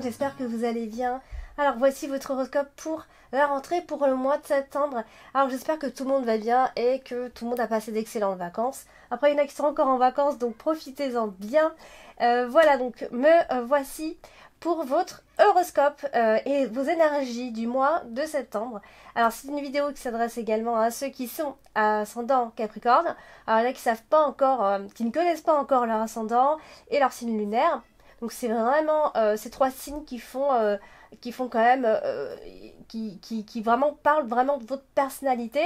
j'espère que vous allez bien. Alors voici votre horoscope pour la rentrée pour le mois de septembre. Alors j'espère que tout le monde va bien et que tout le monde a passé d'excellentes vacances. Après il y en a qui sont encore en vacances, donc profitez-en bien. Voilà, donc voici pour votre horoscope et vos énergies du mois de septembre. Alors c'est une vidéo qui s'adresse également à ceux qui sont ascendant Capricorne. Alors là qui savent pas encore, qui ne connaissent pas encore leur ascendant et leur signe lunaire. Donc c'est vraiment ces trois signes qui font quand même, qui vraiment parlent vraiment de votre personnalité.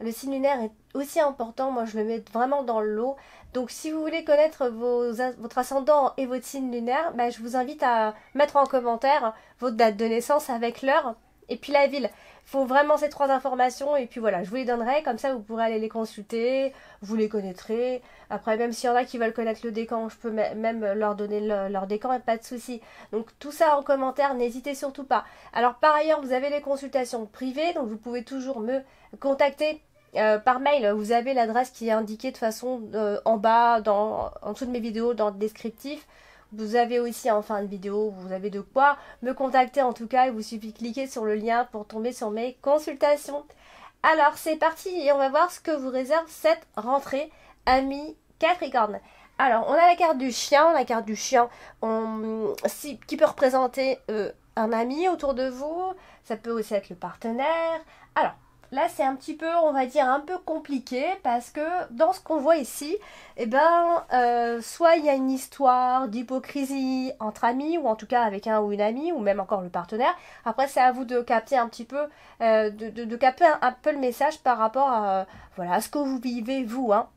Le signe lunaire est aussi important, moi je le mets vraiment dans le lot. Donc si vous voulez connaître votre ascendant et votre signe lunaire, bah, je vous invite à mettre en commentaire votre date de naissance avec l'heure et puis la ville. Il faut vraiment ces trois informations et puis voilà, je vous les donnerai, comme ça vous pourrez aller les consulter, vous les connaîtrez. Après, même s'il y en a qui veulent connaître le décan, je peux même leur donner leur décan, pas de souci. Donc tout ça en commentaire, n'hésitez surtout pas. Alors par ailleurs, vous avez les consultations privées, donc vous pouvez toujours me contacter par mail. Vous avez l'adresse qui est indiquée de façon en bas, en dessous de mes vidéos, dans le descriptif. Vous avez aussi en fin de vidéo, vous avez de quoi me contacter en tout cas. Il vous suffit de cliquer sur le lien pour tomber sur mes consultations. Alors c'est parti et on va voir ce que vous réserve cette rentrée, amis Capricorne. Alors on a la carte du chien, qui peut représenter un ami autour de vous. Ça peut aussi être le partenaire. Alors là, c'est un petit peu, on va dire, un peu compliqué parce que dans ce qu'on voit ici, eh ben, soit il y a une histoire d'hypocrisie entre amis ou en tout cas avec un ou une amie ou même encore le partenaire. Après, c'est à vous de capter un petit peu, de capter un peu le message par rapport à, voilà, à ce que vous vivez vous, hein.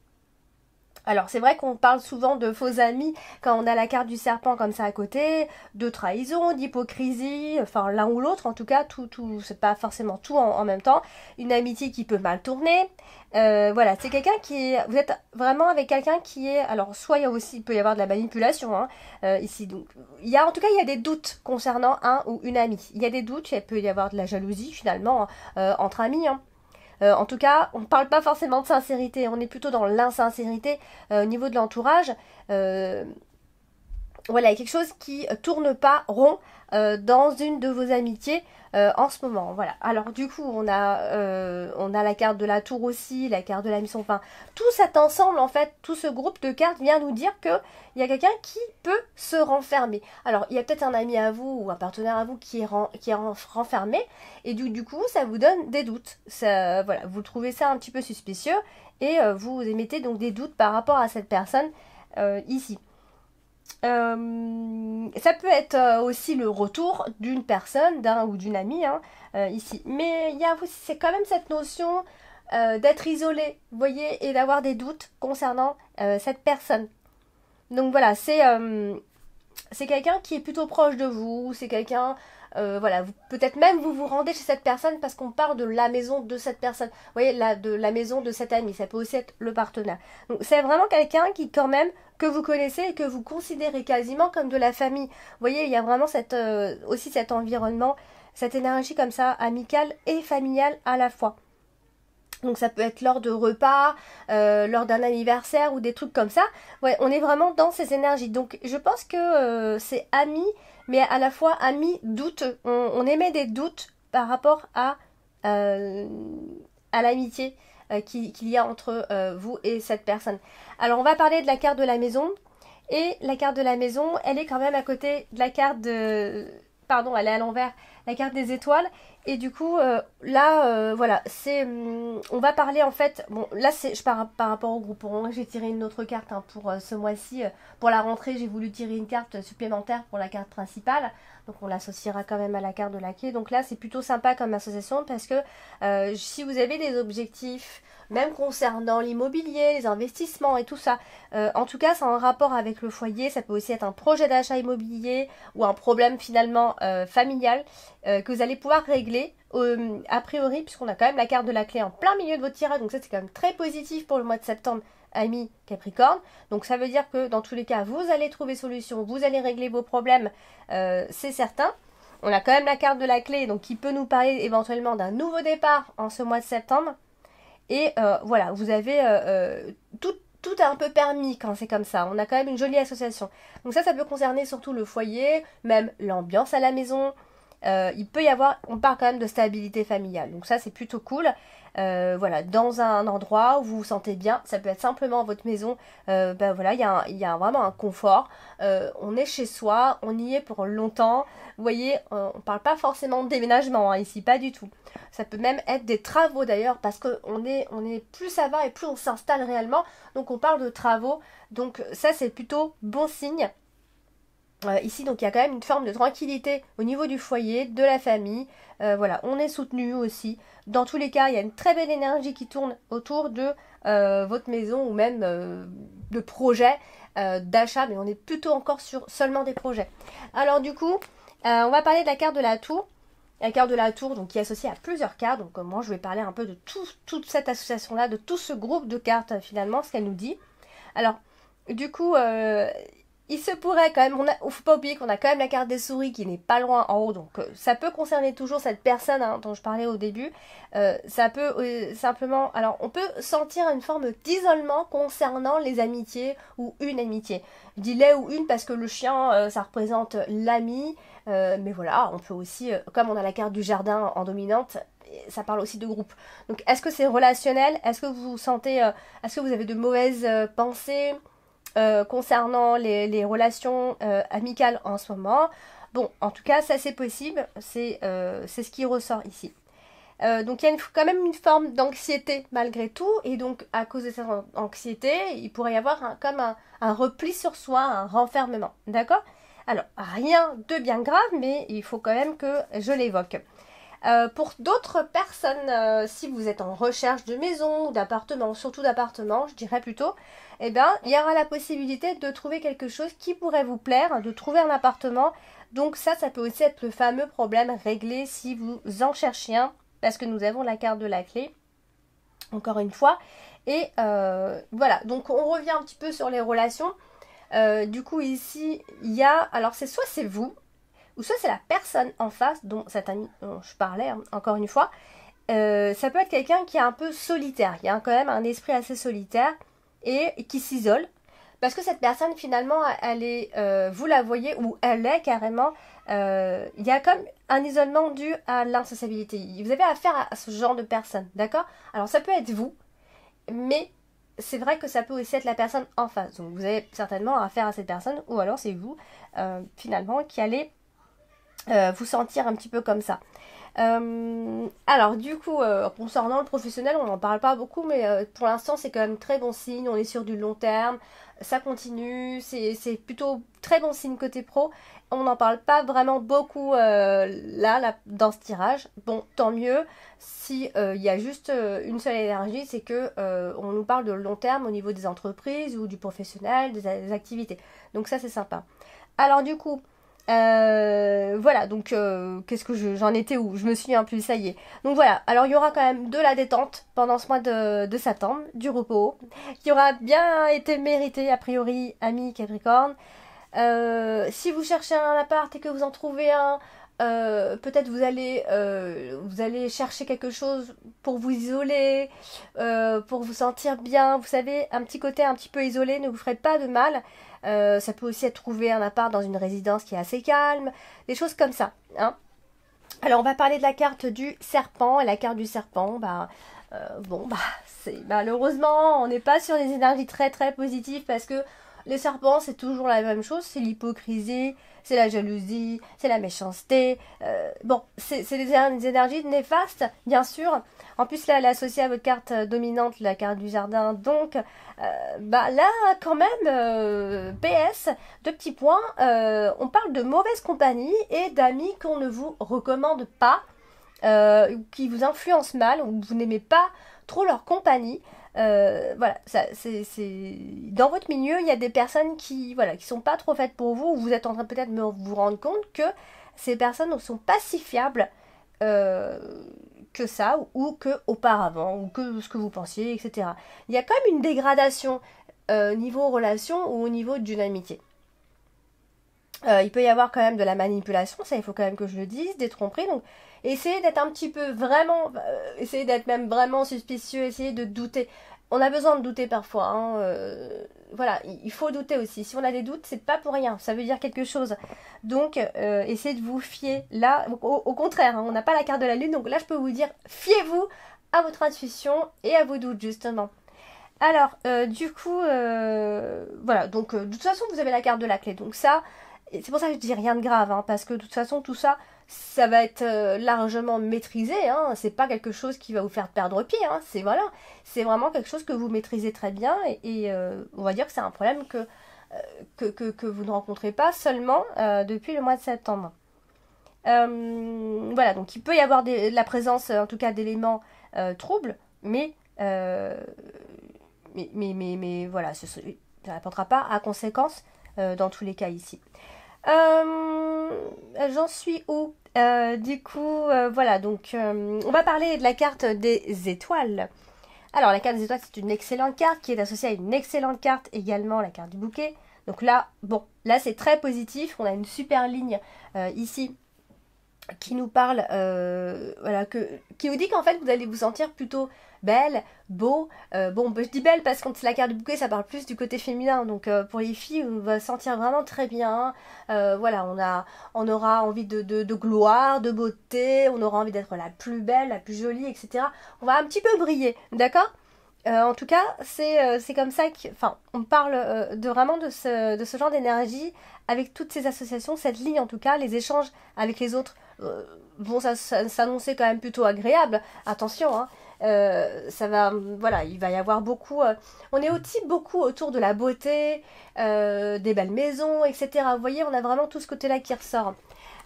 Alors c'est vrai qu'on parle souvent de faux amis quand on a la carte du serpent comme ça à côté, de trahison, d'hypocrisie, enfin l'un ou l'autre, en tout cas tout, c'est pas forcément tout en même temps, une amitié qui peut mal tourner, voilà, c'est quelqu'un qui est, vous êtes vraiment avec quelqu'un qui est, alors soit il peut y avoir de la manipulation hein, ici, donc il y a en tout cas il y a des doutes concernant un ou une amie, il y a des doutes, il peut y avoir de la jalousie finalement entre amis, hein. En tout cas, on ne parle pas forcément de sincérité, on est plutôt dans l'insincérité au niveau de l'entourage. Voilà, il y a quelque chose qui tourne pas rond dans une de vos amitiés en ce moment. Voilà. Alors du coup, on a la carte de la tour aussi, la carte de la mission. Enfin, tout cet ensemble, en fait, tout ce groupe de cartes vient nous dire que il y a quelqu'un qui peut se renfermer. Alors, il y a peut-être un ami à vous ou un partenaire à vous qui est renfermé, et du coup, ça vous donne des doutes. Ça, voilà, vous trouvez ça un petit peu suspicieux, et vous émettez donc des doutes par rapport à cette personne ici. Ça peut être aussi le retour d'une personne, d'un ou d'une amie hein, ici. Mais il y a aussi, c'est quand même cette notion d'être isolé, vous voyez, et d'avoir des doutes concernant cette personne. Donc voilà, c'est quelqu'un qui est plutôt proche de vous, c'est quelqu'un, voilà, peut-être même vous vous rendez chez cette personne parce qu'on parle de la maison de cette personne. Vous voyez, de la maison de cet ami, ça peut aussi être le partenaire. Donc c'est vraiment quelqu'un qui quand même, que vous connaissez et que vous considérez quasiment comme de la famille. Vous voyez, il y a vraiment aussi cet environnement, cette énergie comme ça, amicale et familiale à la fois. Donc ça peut être lors de repas, lors d'un anniversaire ou des trucs comme ça. Ouais, on est vraiment dans ces énergies. Donc je pense que c'est amis, mais à la fois amis douteux. On émet des doutes par rapport à l'amitié qu'il y a entre vous et cette personne. Alors on va parler de la carte de la maison. Et la carte de la maison, elle est quand même à côté de la carte de... Pardon, elle est à l'envers, la carte des étoiles. Et du coup, là, voilà, on va parler en fait... Bon, là, je pars par rapport au groupe. J'ai tiré une autre carte hein, pour ce mois-ci. Pour la rentrée, j'ai voulu tirer une carte supplémentaire pour la carte principale. Donc, on l'associera quand même à la carte de la clé. Donc là, c'est plutôt sympa comme association parce que si vous avez des objectifs, même concernant l'immobilier, les investissements et tout ça, en tout cas, c'est en rapport avec le foyer. Ça peut aussi être un projet d'achat immobilier ou un problème finalement familial que vous allez pouvoir régler a priori, puisqu'on a quand même la carte de la clé en plein milieu de votre tirage, donc ça c'est quand même très positif pour le mois de septembre, amis Capricorne. Donc ça veut dire que dans tous les cas, vous allez trouver solution, vous allez régler vos problèmes, c'est certain. On a quand même la carte de la clé, donc qui peut nous parler éventuellement d'un nouveau départ en ce mois de septembre. Et voilà, vous avez tout est un peu permis quand c'est comme ça. On a quand même une jolie association. Donc ça peut concerner surtout le foyer, même l'ambiance à la maison. Il peut y avoir, on parle quand même de stabilité familiale. Donc ça, c'est plutôt cool. Voilà, dans un endroit où vous vous sentez bien, ça peut être simplement votre maison. Voilà, il y a vraiment un confort. On est chez soi, on y est pour longtemps. Vous voyez, on parle pas forcément de déménagement hein, ici, pas du tout. Ça peut même être des travaux d'ailleurs, parce qu'on est plus ça va et plus on s'installe réellement. Donc on parle de travaux. Donc ça, c'est plutôt bon signe. Ici, donc il y a quand même une forme de tranquillité au niveau du foyer, de la famille. Voilà, on est soutenu aussi. Dans tous les cas, il y a une très belle énergie qui tourne autour de votre maison ou même de projets d'achat, mais on est plutôt encore sur seulement des projets. Alors du coup, on va parler de la carte de la tour. La carte de la tour, donc qui est associée à plusieurs cartes. Donc moi, je vais parler un peu de toute cette association-là, de tout ce groupe de cartes finalement, ce qu'elle nous dit. Alors, du coup, il se pourrait quand même, faut pas oublier qu'on a quand même la carte des souris qui n'est pas loin en haut, donc ça peut concerner toujours cette personne hein, dont je parlais au début. Ça peut simplement, alors on peut sentir une forme d'isolement concernant les amitiés ou une amitié. Je dis les ou une parce que le chien, ça représente l'ami, mais voilà, on peut aussi, comme on a la carte du jardin en dominante, ça parle aussi de groupe. Donc est-ce que c'est relationnel? Est-ce que vous sentez, est-ce que vous avez de mauvaises pensées concernant les relations amicales en ce moment? Bon, en tout cas, ça c'est possible, c'est ce qui ressort ici. Donc il y a quand même une forme d'anxiété malgré tout, et donc à cause de cette anxiété, il pourrait y avoir comme un repli sur soi, un renfermement, d'accord? Alors, rien de bien grave, mais il faut quand même que je l'évoque. Pour d'autres personnes, si vous êtes en recherche de maison ou d'appartement, surtout d'appartement, je dirais plutôt, eh bien, il y aura la possibilité de trouver quelque chose qui pourrait vous plaire, de trouver un appartement. Donc ça peut aussi être le fameux problème réglé si vous en cherchez un, parce que nous avons la carte de la clé, encore une fois. Et voilà, donc on revient un petit peu sur les relations. Du coup, ici, il y a, alors soit c'est vous, ou soit c'est la personne en face, dont cet ami dont je parlais, hein, encore une fois. Ça peut être quelqu'un qui est un peu solitaire, il y a quand même un esprit assez solitaire et qui s'isole. Parce que cette personne, finalement, elle est, vous la voyez, ou elle est carrément, il y a comme un isolement dû à l'insociabilité. Vous avez affaire à ce genre de personne, d'accord? Alors ça peut être vous, mais c'est vrai que ça peut aussi être la personne en face. Donc vous avez certainement affaire à cette personne, ou alors c'est vous, finalement, qui allez vous sentir un petit peu comme ça. Alors du coup, concernant le professionnel, on n'en parle pas beaucoup, mais pour l'instant c'est quand même très bon signe, on est sur du long terme, ça continue, c'est plutôt très bon signe côté pro. On n'en parle pas vraiment beaucoup là, dans ce tirage. Bon, tant mieux, si il y a juste une seule énergie, c'est que on nous parle de long terme au niveau des entreprises ou du professionnel, des activités. Donc ça c'est sympa. Alors du coup, voilà, donc qu'est-ce que j'en étais où? Je me souviens plus, ça y est. Donc voilà, alors il y aura quand même de la détente pendant ce mois de septembre, du repos, qui aura bien été mérité, a priori, amis Capricorne. Si vous cherchez un appart et que vous en trouvez un, peut-être vous allez chercher quelque chose pour vous isoler, pour vous sentir bien. Vous savez, un petit côté un petit peu isolé ne vous ferait pas de mal. Ça peut aussi être trouver un appart dans une résidence qui est assez calme, des choses comme ça, hein. Alors on va parler de la carte du serpent. Et la carte du serpent, c'est malheureusement on n'est pas sur des énergies très très positives, parce que les serpents c'est toujours la même chose, c'est l'hypocrisie, c'est la jalousie, c'est la méchanceté. Bon, c'est des énergies néfastes, bien sûr. En plus, là, elle est associée à votre carte dominante, la carte du jardin. Donc, là, quand même, PS, deux petits points. On parle de mauvaise compagnie et d'amis qu'on ne vous recommande pas, qui vous influencent mal, ou vous n'aimez pas trop leur compagnie. Voilà, c'est dans votre milieu, il y a des personnes qui sont pas trop faites pour vous. Vous êtes en train peut-être de vous rendre compte que ces personnes ne sont pas si fiables que ça, ou que auparavant, ou que ce que vous pensiez, etc. Il y a quand même une dégradation niveau relation ou au niveau d'une amitié. Il peut y avoir quand même de la manipulation, ça il faut quand même que je le dise, des tromperies. Donc essayez d'être un petit peu vraiment, essayez d'être même vraiment suspicieux, essayez de douter. on a besoin de douter parfois, hein, voilà, il faut douter aussi. Si on a des doutes, c'est pas pour rien, ça veut dire quelque chose. Donc, essayez de vous fier. Là, au contraire, hein, on n'a pas la carte de la lune, donc là, je peux vous dire, fiez-vous à votre intuition et à vos doutes, justement. Alors, du coup, voilà, donc de toute façon, vous avez la carte de la clé. Donc ça, c'est pour ça que je dis rien de grave, hein, parce que de toute façon, tout ça, ça va être largement maîtrisé. Hein, c'est pas quelque chose qui va vous faire perdre pied. Hein, c'est voilà, c'est vraiment quelque chose que vous maîtrisez très bien. Et on va dire que c'est un problème que vous ne rencontrez pas seulement depuis le mois de septembre. Voilà, donc il peut y avoir la présence, en tout cas, d'éléments troubles, euh, mais voilà, ça ne répondra pas à conséquence dans tous les cas ici. J'en suis où Du coup, voilà, donc on va parler de la carte des étoiles. Alors, la carte des étoiles, c'est une excellente carte qui est associée à une excellente carte également, la carte du bouquet. Donc là, bon, là c'est très positif. On a une super ligne ici qui nous parle, voilà, qui vous dit qu'en fait vous allez vous sentir plutôt belle, beau. Bon, je dis belle parce que quand c'est la carte du bouquet, ça parle plus du côté féminin. Donc pour les filles, on va se sentir vraiment très bien. Voilà, on aura envie de gloire, de beauté. On aura envie d'être la plus belle, la plus jolie, etc. On va un petit peu briller, d'accord. En tout cas, c'est comme ça enfin, on parle vraiment de ce genre d'énergie avec toutes ces associations, cette ligne en tout cas, les échanges avec les autres vont s'annoncer quand même plutôt agréable. Attention, hein, ça va, voilà, il va y avoir beaucoup. On est aussi beaucoup autour de la beauté, des belles maisons, etc. Vous voyez, on a vraiment tout ce côté-là qui ressort.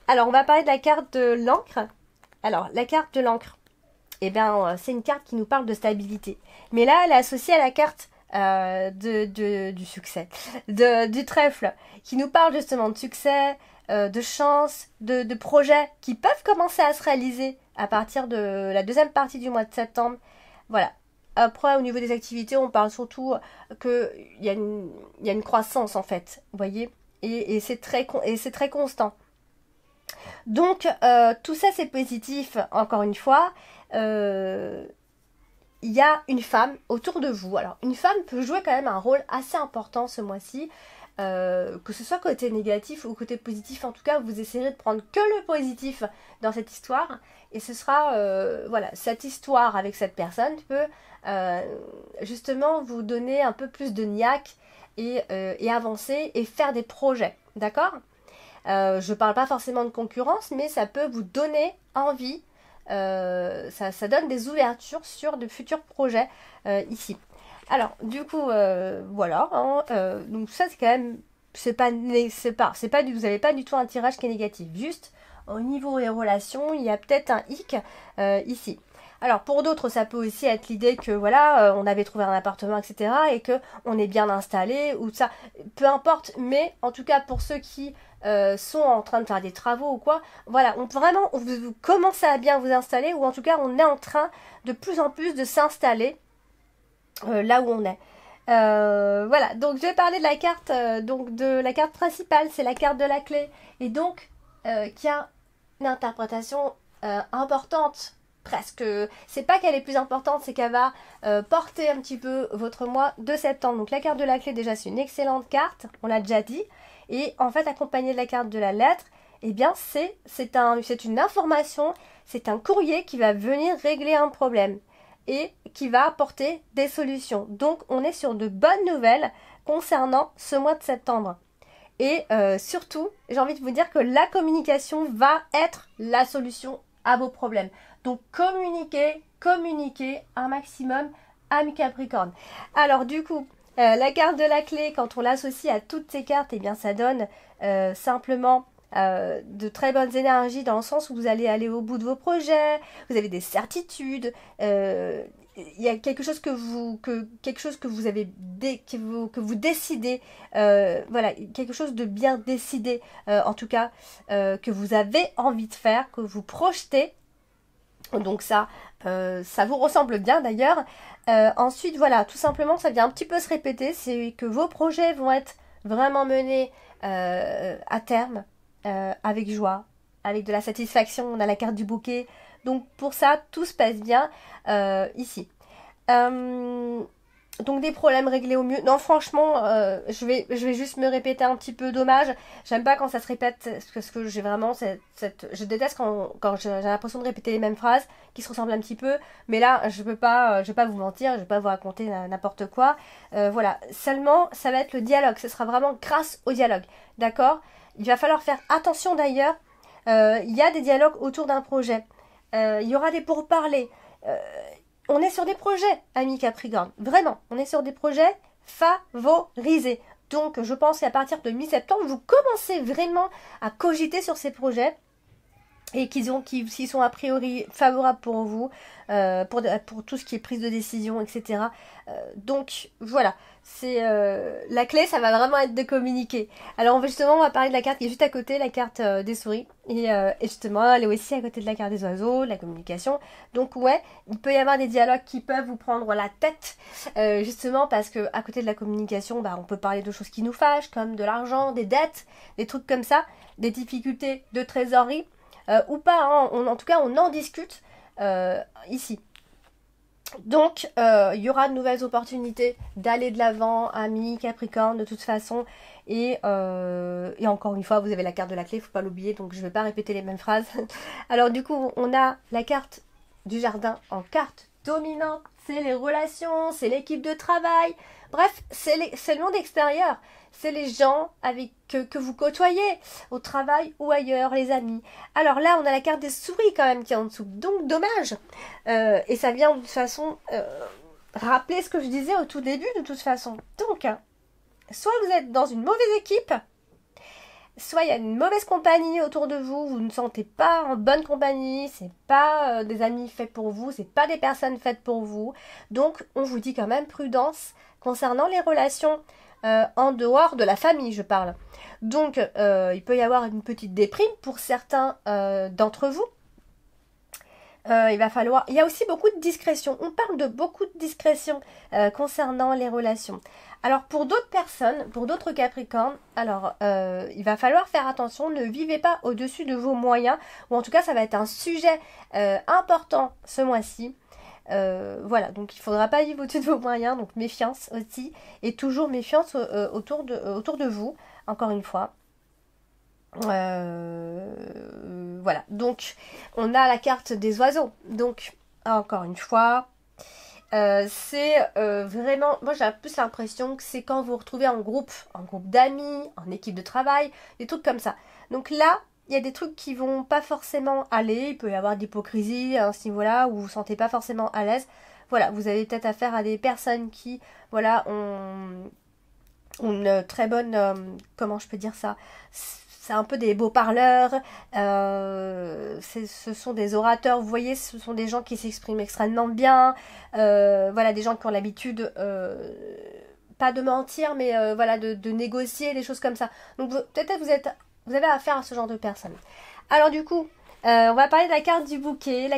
Alors, on va parler de la carte de l'encre. Alors, la carte de l'encre, eh bien, c'est une carte qui nous parle de stabilité. Mais là, elle est associée à la carte du succès, du trèfle, qui nous parle justement de succès, de chance, de projets qui peuvent commencer à se réaliser à partir de la deuxième partie du mois de septembre. Voilà. Après, au niveau des activités, on parle surtout qu'il y a une croissance, en fait, vous voyez, et c'est très constant. Donc, tout ça, c'est positif, encore une fois. Il y a une femme autour de vous. Alors, une femme peut jouer quand même un rôle assez important ce mois-ci. Que ce soit côté négatif ou côté positif, en tout cas, vous essayerez de prendre que le positif dans cette histoire. Et ce sera, voilà, cette histoire avec cette personne peut justement vous donner un peu plus de niaque et avancer et faire des projets. D'accord. Je parle pas forcément de concurrence, mais ça peut vous donner envie. Ça donne des ouvertures sur de futurs projets ici. Alors, du coup, voilà. Hein, donc ça, c'est quand même, vous n'avez pas du tout un tirage qui est négatif. Juste au niveau des relations, il y a peut-être un hic ici. Alors pour d'autres, ça peut aussi être l'idée que voilà, on avait trouvé un appartement, etc. et que on est bien installé ou ça, peu importe. Mais en tout cas pour ceux qui sont en train de faire des travaux ou quoi, voilà, vous commencez à bien vous installer ou en tout cas on est en train de plus en plus de s'installer là où on est. Voilà, donc je vais parler de la carte, donc de la carte principale, c'est la carte de la clé, et donc qui a une interprétation importante, presque. C'est pas qu'elle est plus importante, c'est qu'elle va porter un petit peu votre mois de septembre. Donc la carte de la clé, déjà, c'est une excellente carte, on l'a déjà dit, et en fait, accompagnée de la carte de la lettre, eh bien, c'est une information, c'est un courrier qui va venir régler un problème et qui va apporter des solutions. Donc on est sur de bonnes nouvelles concernant ce mois de septembre. Et surtout, j'ai envie de vous dire que la communication va être la solution à vos problèmes. Donc communiquez un maximum à mes Capricornes. Alors du coup, la carte de la clé, quand on l'associe à toutes ces cartes, eh bien ça donne simplement de très bonnes énergies dans le sens où vous allez aller au bout de vos projets, vous avez des certitudes, il y a quelque chose que vous avez que vous décidez, voilà, quelque chose de bien décidé, en tout cas que vous avez envie de faire, que vous projetez. Donc ça vous ressemble bien d'ailleurs. Ensuite, voilà, tout simplement, ça vient un petit peu se répéter, c'est que vos projets vont être vraiment menés à terme avec joie, avec de la satisfaction. On a la carte du bouquet. Donc pour ça, tout se passe bien ici. Donc des problèmes réglés au mieux. Non, franchement, je vais juste me répéter un petit peu, dommage. J'aime pas quand ça se répète, parce que j'ai vraiment je déteste quand j'ai l'impression de répéter les mêmes phrases qui se ressemblent un petit peu. Mais là, je vais pas vous mentir, je vais pas vous raconter n'importe quoi. Voilà, seulement, ça va être le dialogue. Ce sera vraiment grâce au dialogue, d'accord? Il va falloir faire attention d'ailleurs. Il y a des dialogues autour d'un projet. Il y aura des pourparlers. On est sur des projets, amis Capricorne. Vraiment, on est sur des projets favorisés. Donc, je pense qu'à partir de mi-septembre, vous commencez vraiment à cogiter sur ces projets et qu'ils sont a priori favorables pour vous, pour tout ce qui est prise de décision, etc. Donc, voilà. C'est la clé, ça va vraiment être de communiquer. Alors justement, on va parler de la carte qui est juste à côté, la carte des souris. Et justement, elle est aussi à côté de la carte des oiseaux, la communication. Donc ouais, il peut y avoir des dialogues qui peuvent vous prendre la tête, justement parce que à côté de la communication, bah, on peut parler de choses qui nous fâchent, comme de l'argent, des dettes, des trucs comme ça, des difficultés de trésorerie, ou pas, hein. En tout cas, on en discute ici. Donc, il y aura de nouvelles opportunités d'aller de l'avant, amis Capricorne, de toute façon. Et encore une fois, vous avez la carte de la clé, faut pas l'oublier, donc je ne vais pas répéter les mêmes phrases. Alors du coup, on a la carte du jardin en carte dominante. C'est les relations, c'est l'équipe de travail. Bref, c'est le monde extérieur. C'est les gens que vous côtoyez au travail ou ailleurs, les amis. Alors là, on a la carte des souris quand même qui est en dessous. Donc, dommage. Et ça vient de toute façon rappeler ce que je disais au tout début de toute façon. Donc, soit vous êtes dans une mauvaise équipe, soit il y a une mauvaise compagnie autour de vous, vous ne sentez pas en bonne compagnie, c'est pas des amis faits pour vous, c'est pas des personnes faites pour vous. Donc, on vous dit quand même prudence concernant les relations. En dehors de la famille, je parle. Donc, il peut y avoir une petite déprime pour certains d'entre vous. Il y a aussi beaucoup de discrétion. On parle de beaucoup de discrétion concernant les relations. Alors, pour d'autres personnes, pour d'autres Capricornes, alors, il va falloir faire attention. Ne vivez pas au-dessus de vos moyens. Ou en tout cas, ça va être un sujet important ce mois-ci. Voilà, donc il ne faudra pas vivre au-dessus de vos moyens, donc méfiance aussi, et toujours méfiance autour de vous, encore une fois. Voilà, donc on a la carte des oiseaux, donc encore une fois, c'est vraiment, moi j'ai plus l'impression que c'est quand vous vous retrouvez en groupe d'amis, en équipe de travail, des trucs comme ça. Donc là, il y a des trucs qui vont pas forcément aller, il peut y avoir de l'hypocrisie à ce niveau-là, où vous vous sentez pas forcément à l'aise. Voilà, vous avez peut-être affaire à des personnes qui, voilà, ont une très bonne, comment je peux dire ça, c'est un peu des beaux parleurs, ce sont des orateurs, vous voyez, ce sont des gens qui s'expriment extrêmement bien, voilà, des gens qui ont l'habitude, pas de mentir, mais voilà, de négocier, des choses comme ça. Donc peut-être vous avez affaire à ce genre de personnes. Alors du coup, on va parler de la carte du bouquet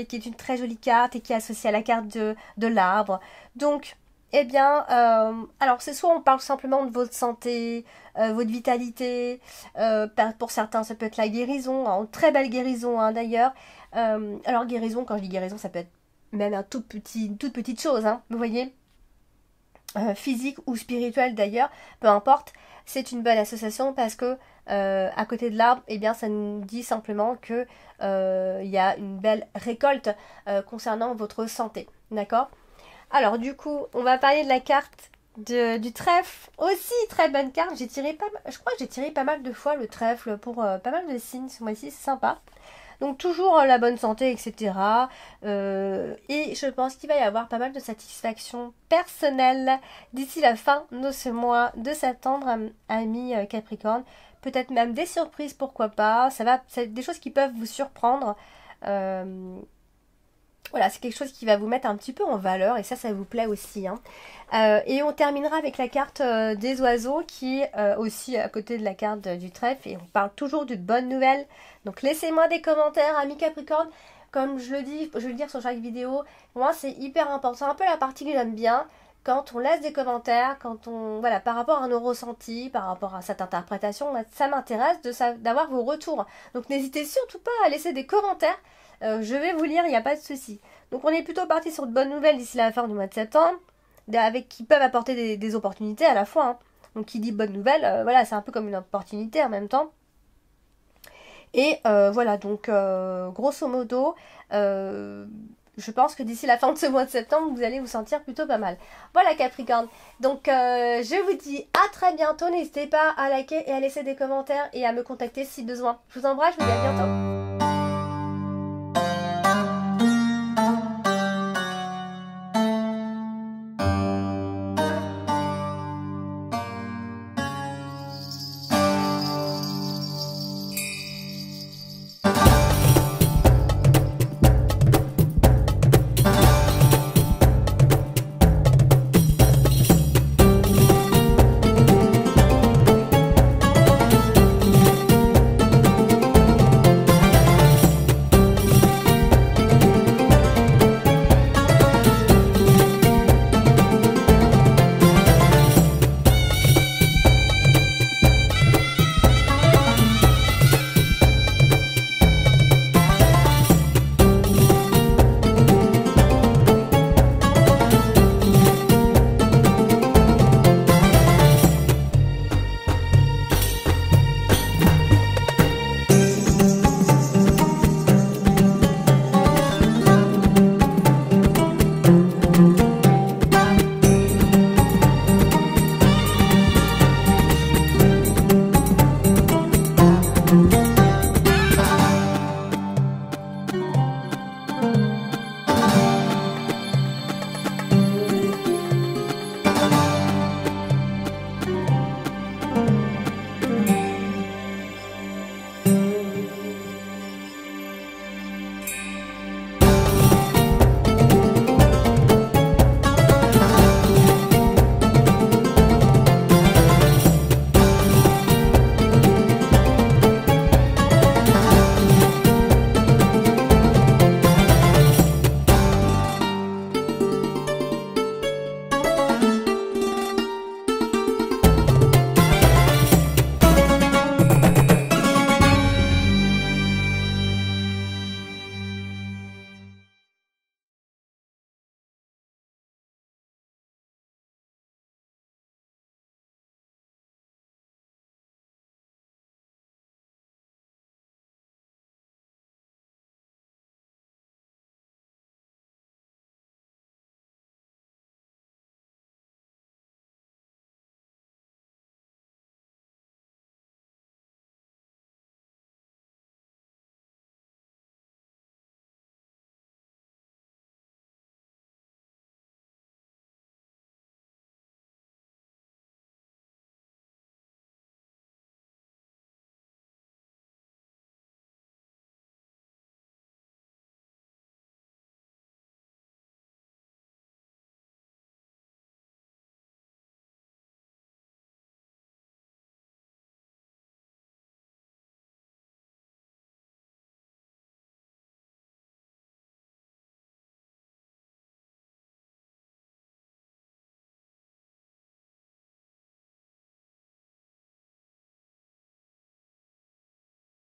qui est une très jolie carte et qui est associée à la carte de l'arbre. Donc, eh bien, alors c'est soit on parle simplement de votre santé, votre vitalité, pour certains ça peut être la guérison, hein, une très belle guérison hein, d'ailleurs. Alors guérison, quand je dis guérison, ça peut être même une toute petite chose, hein, vous voyez, physique ou spirituelle d'ailleurs, peu importe. C'est une bonne association parce que à côté de l'arbre, eh bien, ça nous dit simplement que il y a une belle récolte concernant votre santé. D'accord? Alors du coup, on va parler de la carte du trèfle. Aussi, très bonne carte. Je crois que j'ai tiré pas mal de fois le trèfle pour pas mal de signes ce mois-ci. C'est sympa. Donc toujours la bonne santé, etc. Et je pense qu'il va y avoir pas mal de satisfaction personnelle d'ici la fin de ce mois de septembre, amis Capricorne. Peut-être même des surprises, pourquoi pas. C'est des choses qui peuvent vous surprendre. Voilà, c'est quelque chose qui va vous mettre un petit peu en valeur et ça vous plaît aussi. Hein. Et on terminera avec la carte des oiseaux qui est aussi à côté de la carte du trèfle et on parle toujours de bonnes nouvelles. Donc laissez-moi des commentaires, amis Capricorne. Comme je le dis, je vais le dire sur chaque vidéo, pour moi c'est hyper important. C'est un peu la partie que j'aime bien. Quand on laisse des commentaires, voilà, par rapport à nos ressentis, par rapport à cette interprétation, ça m'intéresse d'avoir vos retours. Donc n'hésitez surtout pas à laisser des commentaires. Je vais vous lire, il n'y a pas de souci. Donc on est plutôt parti sur de bonnes nouvelles d'ici la fin du mois de septembre. qui peuvent apporter des opportunités à la fois. Hein. Donc qui dit bonne nouvelle, voilà, c'est un peu comme une opportunité en même temps. Et voilà, donc grosso modo, je pense que d'ici la fin de ce mois de septembre, vous allez vous sentir plutôt pas mal. Voilà Capricorne. Donc je vous dis à très bientôt. N'hésitez pas à liker et à laisser des commentaires et à me contacter si besoin. Je vous embrasse, je vous dis à bientôt.